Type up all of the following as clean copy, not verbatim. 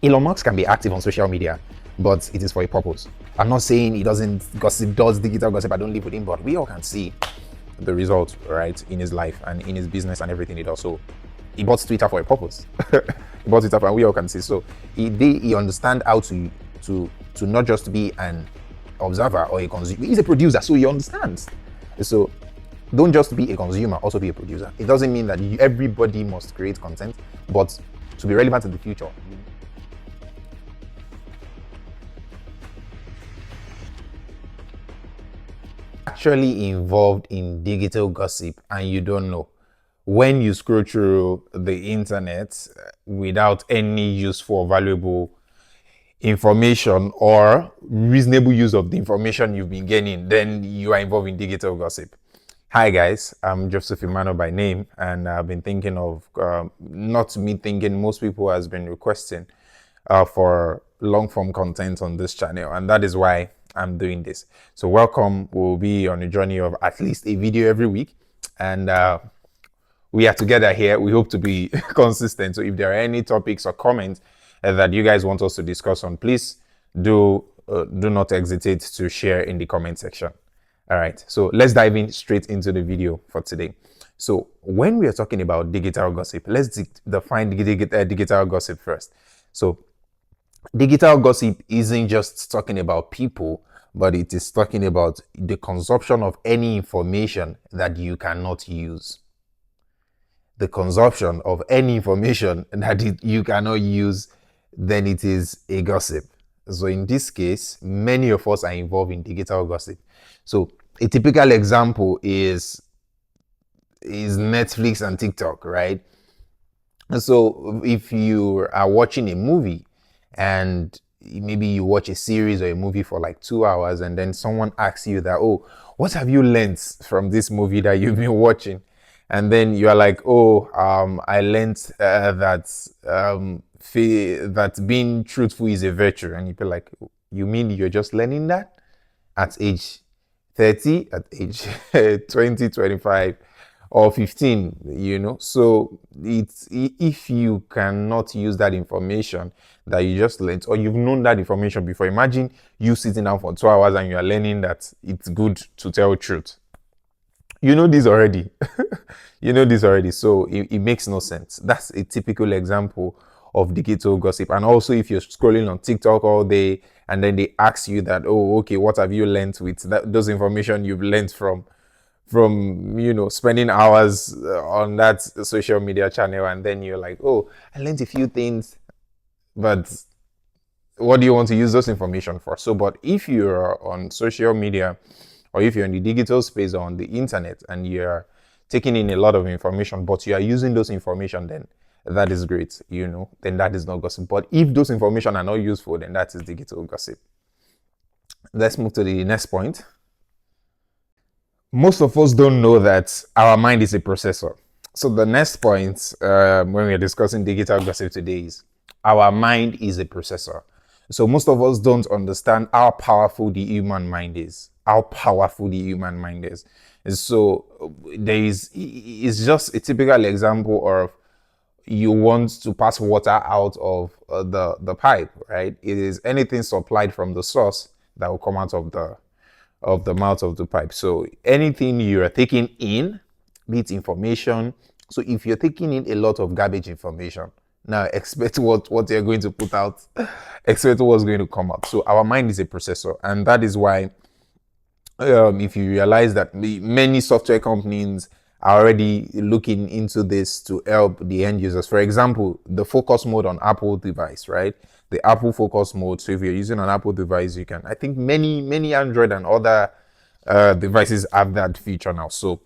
Elon Musk can be active on social media, but it is for a purpose. I'm not saying he doesn't gossip, does digital gossip. I don't live with him, but we all can see the results, right, in his life and in his business and everything he does. So he bought Twitter for a purpose. He bought Twitter, and we all can see. So he understand how to not just be an observer or a consumer. He's a producer, so he understands. So don't just be a consumer, also be a producer. It doesn't mean that everybody must create content, but to be relevant in the future. Actually involved in digital gossip and you don't know. When you scroll through the internet without any useful or valuable information or reasonable use of the information you've been getting, then you are involved in digital gossip. Hi guys, I'm Joseph Emmanuel by name, and I've been thinking of, not me thinking, most people has been requesting for long form content on this channel, and that is why I'm doing this. So welcome. We'll be on a journey of at least a video every week, and we are together here. We hope to be consistent. So if there are any topics or comments that you guys want us to discuss on, please do not hesitate to share in the comment section. All right, so let's dive in straight into the video for today. So when we are talking about digital gossip, let's define digital gossip first. So digital gossip isn't just talking about people, but it is talking about the consumption of any information that you cannot use. The consumption of any information that you cannot use, then it is a gossip. So in this case, many of us are involved in digital gossip. So a typical example is Netflix and TikTok, right? And so if you are watching a movie and maybe you watch a series or a movie for like 2 hours, and then someone asks you that, oh, what have you learned from this movie that you've been watching? And then you are like, oh, I learned that being truthful is a virtue. And you feel like, you mean you're just learning that at age 30, at age 20, 25, or 15, you know? So it's, if you cannot use that information that you just learned, or you've known that information before, imagine you sitting down for 2 hours and you are learning that it's good to tell truth. You know this already. You know this already. So it makes no sense. That's a typical example of digital gossip. And also, if you're scrolling on TikTok all day and then they ask you that, oh, okay, what have you learned with those information you've learned from you know, spending hours on that social media channel, and then you're like, oh, I learned a few things, but what do you want to use those information for? So, but if you're on social media, or if you're in the digital space or on the internet and you're taking in a lot of information, but you are using those information, then that is great, you know, then that is not gossip. But if those information are not useful, then that is digital gossip. Let's move to the next point. Most of us don't know that our mind is a processor. So the next point, when we're discussing digital gossip today, is our mind is a processor. So most of us don't understand how powerful the human mind is. How powerful the human mind is. And so it's just a typical example of, you want to pass water out of the pipe, right? It is anything supplied from the source that will come out of the mouth of the pipe. So anything you are taking in, be it information. So if you're taking in a lot of garbage information, now expect what you're going to put out, expect what's going to come out. So our mind is a processor, and that is why if you realize that many software companies are already looking into this to help the end users. For example, the focus mode on Apple device, right? The Apple focus mode. So if you're using an Apple device, you can, I think many Android and other devices have that feature now. So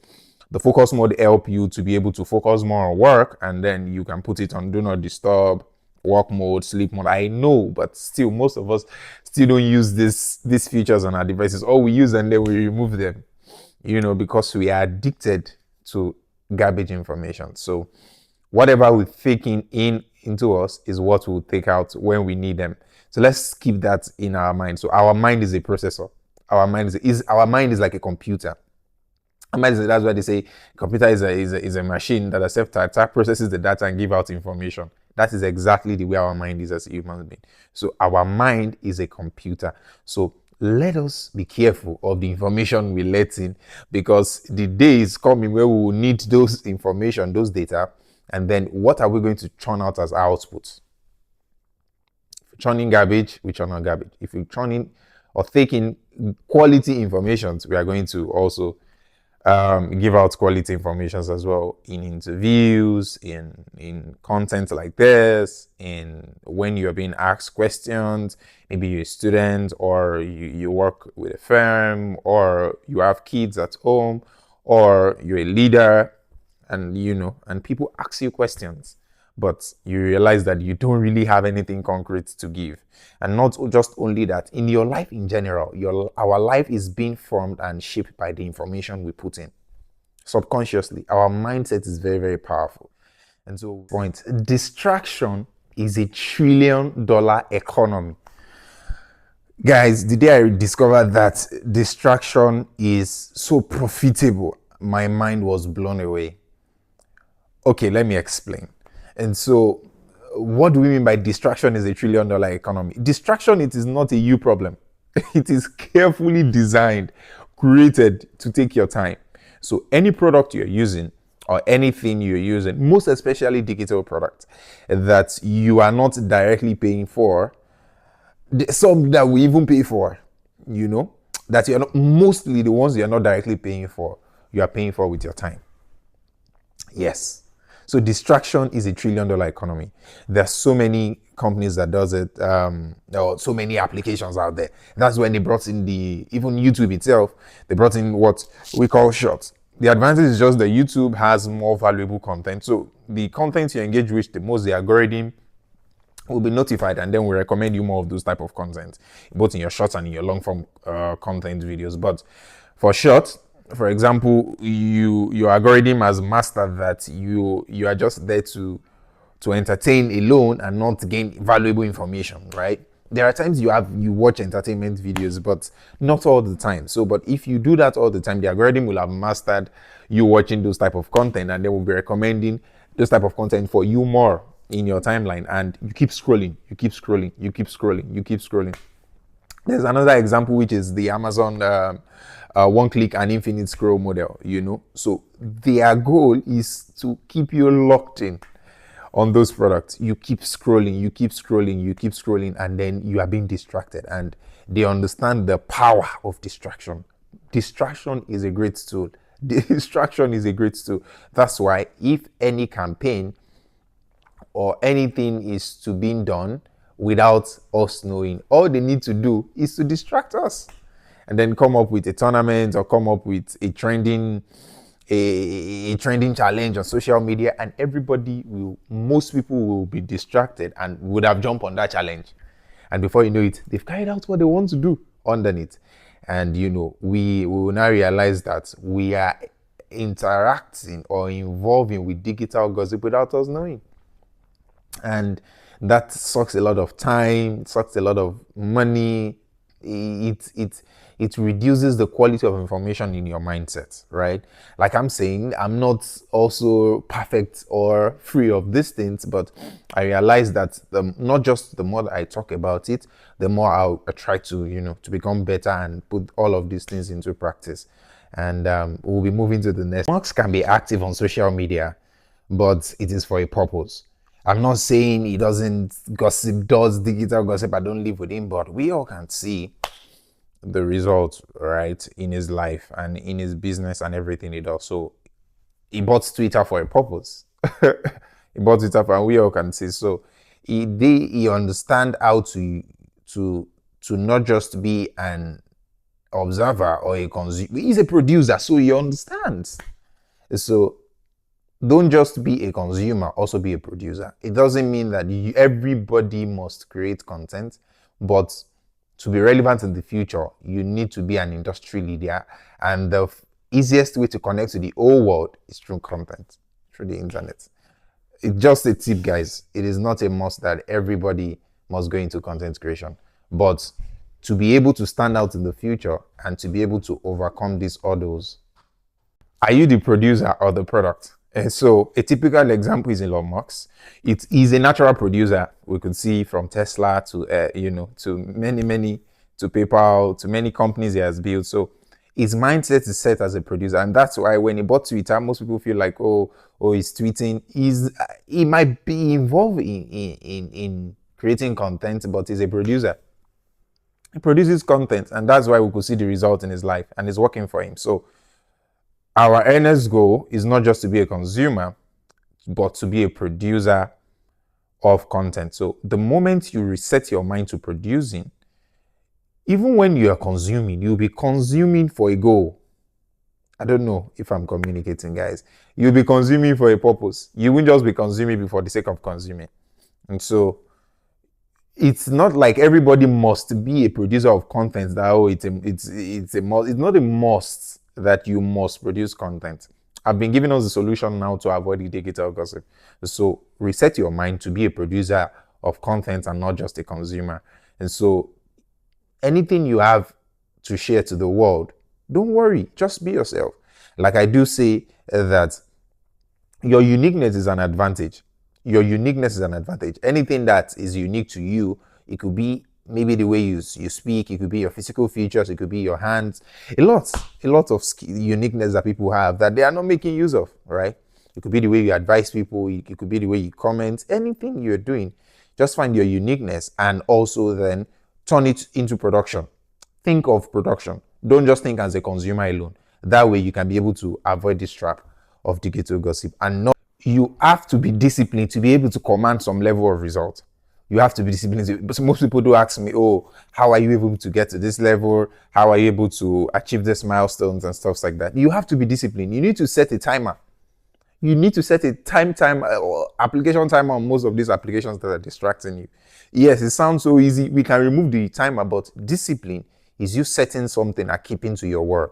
the focus mode help you to be able to focus more on work, and then you can put it on do not disturb, work mode, sleep mode. I know, but still most of us still don't use these features on our devices. All we use and then we remove them, you know, because we are addicted to garbage information. So whatever we're taking into us is what we'll take out when we need them. So let's keep that in our mind. So our mind is a processor. Our mind is like a computer. That's why they say computer is a machine that accepts data, processes the data, and give out information. That is exactly the way our mind is as a human being. So our mind is a computer. So let us be careful of the information we let in, because the day is coming where we will need those information, those data, and then what are we going to churn out as output? If we churn in garbage, we churn out garbage. If we churn in or take in quality information, we are going to also give out quality information as well, in interviews, in content like this, in when you're being asked questions. Maybe you're a student, or you work with a firm, or you have kids at home, or you're a leader, and and people ask you questions, but you realize that you don't really have anything concrete to give. And not just only that, in your life in general, our life is being formed and shaped by the information we put in subconsciously. Our mindset is very, very powerful. And so, point, distraction is $1 trillion economy. Guys, the day I discovered that distraction is so profitable, my mind was blown away. Okay, let me explain. And so, what do we mean by distraction is $1 trillion economy? Distraction, it is not a you problem. It is carefully designed, created to take your time. So any product you're using, or anything you're using, most especially digital products, that you are not directly paying for, some that we even pay for, that you're not, mostly the ones you're not directly paying for, you are paying for with your time. Yes. So distraction is $1 trillion economy. There's so many companies that does it. There are so many applications out there. That's when they brought in even YouTube itself. They brought in what we call shorts. The advantage is just that YouTube has more valuable content. So the content you engage with, the most, the algorithm will be notified, and then we recommend you more of those type of content, both in your short and in your long form content videos. But for short, for example, your algorithm has mastered that you are just there to entertain alone and not gain valuable information, right? There are times you watch entertainment videos, but not all the time. So, but if you do that all the time, the algorithm will have mastered you watching those type of content, and they will be recommending those type of content for you more in your timeline, and you keep scrolling, you keep scrolling, you keep scrolling, you keep scrolling. There's another example, which is the Amazon one click and infinite scroll model, So their goal is to keep you locked in on those products. You keep scrolling, you keep scrolling, you keep scrolling, and then you are being distracted. And they understand the power of distraction. Distraction is a great tool. Distraction is a great tool. That's why if any campaign or anything is to be done without us knowing, all they need to do is to distract us, and then come up with a tournament or come up with a trending challenge on social media, and most people will be distracted and would have jumped on that challenge, and before you know it, they've carried out what they want to do underneath. And we will now realize that we are interacting or involving with digital gossip without us knowing. And that sucks a lot of time, sucks a lot of money. It reduces the quality of information in your mindset, right? Like I'm saying, I'm not also perfect or free of these things, but I realize that not just the more that I talk about it, the more I'll try to to become better and put all of these things into practice. And we'll be moving to the next. Marks can be active on social media, but it is for a purpose. I'm not saying he doesn't gossip, does digital gossip, I don't live with him, but we all can see the results, right, in his life and in his business and everything he does. So he bought Twitter for a purpose. He bought Twitter for, and we all can see. So he understand how to not just be an observer or a consumer. He's a producer, so he understands. So don't just be a consumer, also be a producer. It doesn't mean that everybody must create content, but to be relevant in the future, you need to be an industry leader. And the easiest way to connect to the whole world is through content, through the internet. It's just a tip, guys. It is not a must that everybody must go into content creation. But to be able to stand out in the future and to be able to overcome these hurdles, are you the producer or the product? And so a typical example is Elon Musk. It is a natural producer. We could see from Tesla to to many to PayPal to many companies he has built. So his mindset is set as a producer, and that's why when he bought Twitter, most people feel like he's tweeting. He might be involved in creating content, but he's a producer. He produces content, and that's why we could see the result in his life, and it's working for him. So our earnest goal is not just to be a consumer, but to be a producer of content. So the moment you reset your mind to producing, even when you are consuming, you'll be consuming for a goal. I don't know if I'm communicating, guys. You'll be consuming for a purpose. You won't just be consuming for the sake of consuming. And so it's not like everybody must be a producer of content. That it's a must. It's not a must that you must produce content. I've been giving us the solution now to avoid the digital gossip. So reset your mind to be a producer of content and not just a consumer. And so anything you have to share to the world, don't worry, just be yourself. Like I do say that your uniqueness is an advantage. Your uniqueness is an advantage. Anything that is unique to you, it could be maybe the way you speak, it could be your physical features, it could be your hands, a lot of uniqueness that people have that they are not making use of, right? It could be the way you advise people, it could be the way you comment, anything you're doing, just find your uniqueness and also then turn it into production. Think of production. Don't just think as a consumer alone. That way you can be able to avoid this trap of digital gossip. And not, you have to be disciplined to be able to command some level of result. You have to be disciplined. But most people do ask me, oh, how are you able to get to this level? How are you able to achieve these milestones and stuff like that? You have to be disciplined. You need to set a timer. You need to set a time or application timer on most of these applications that are distracting you. Yes, it sounds so easy. We can remove the timer, but discipline is you setting something and keeping to your word.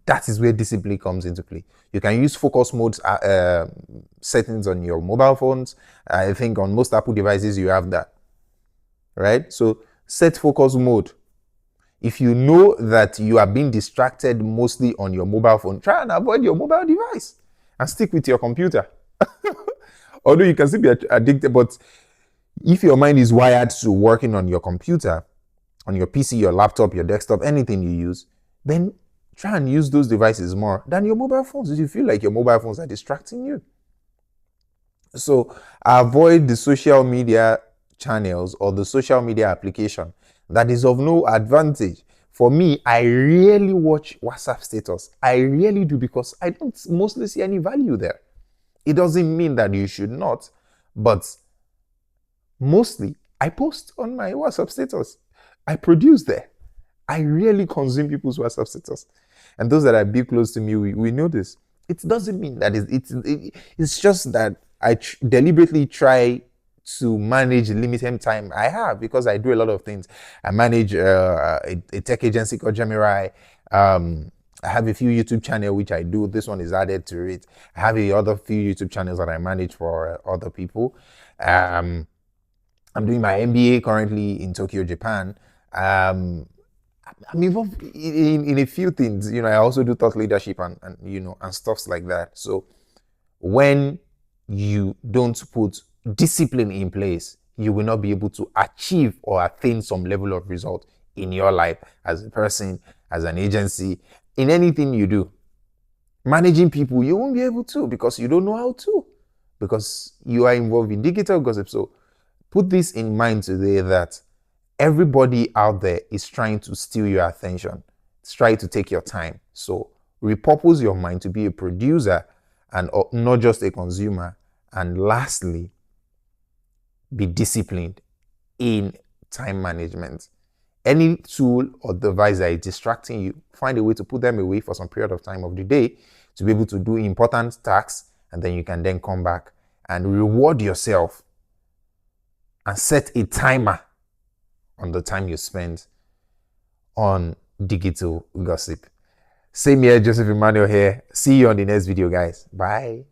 That is where discipline comes into play. You can use focus mode settings on your mobile phones. I think on most Apple devices you have that, right? So set focus mode. If you know that you are being distracted mostly on your mobile phone, try and avoid your mobile device and stick with your computer. Although you can still be addicted, but if your mind is wired to working on your computer, on your PC, your laptop, your desktop, anything you use, then try and use those devices more than your mobile phones if you feel like your mobile phones are distracting you. So avoid the social media channels or the social media application that is of no advantage. For me, I rarely watch WhatsApp status. I really do because I don't mostly see any value there. It doesn't mean that you should not, but mostly I post on my WhatsApp status. I produce there. I rarely consume people's WhatsApp status. And those that are big close to me, we know this. It doesn't mean that it's just that I deliberately try to manage the limited time I have because I do a lot of things. I manage a tech agency called Gemirai. I have a few YouTube channels which I do. This one is added to it. I have a other few YouTube channels that I manage for other people. I'm doing my MBA currently in Tokyo, Japan. I'm involved in a few things. I also do thought leadership and stuffs like that. So when you don't put discipline in place, you will not be able to achieve or attain some level of result in your life as a person, as an agency, in anything you do. Managing people, you won't be able to because you don't know how to, because you are involved in digital gossip. So put this in mind today that everybody out there is trying to steal your attention. It's trying to take your time. So repurpose your mind to be a producer and not just a consumer. And lastly, be disciplined in time management. Any tool or device that is distracting you, find a way to put them away for some period of time of the day to be able to do important tasks, and then you can then come back and reward yourself and set a timer on the time you spend on digital gossip. Same here, Joseph Emmanuel here. See you on the next video, guys. Bye.